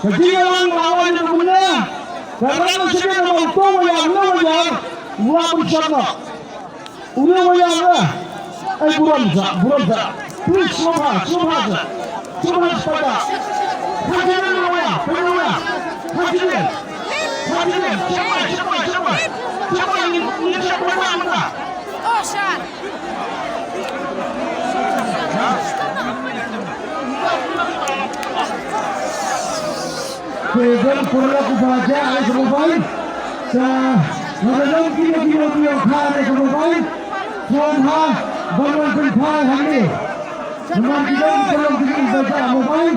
Ketinggalan lawan yang menang. Karena masih ada untung yang buat bersama. Ulang yang lah. Buron za. Please slow saja. Hadirin lawan. Hadirin. Siapa yang ingin siapa? Oh, Shan. Kemudian perlaku baca oleh pemain. Dalam kira-kira khá oleh pemain. Tuanha bangun berpahal hari ini. Memang dalam baca pemain.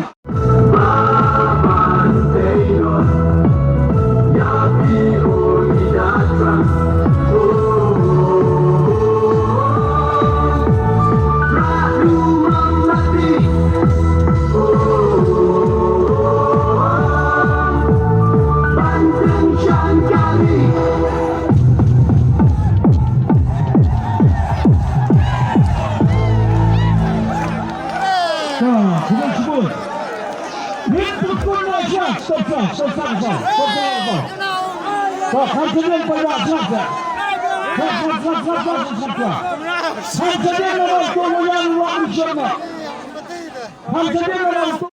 Stop.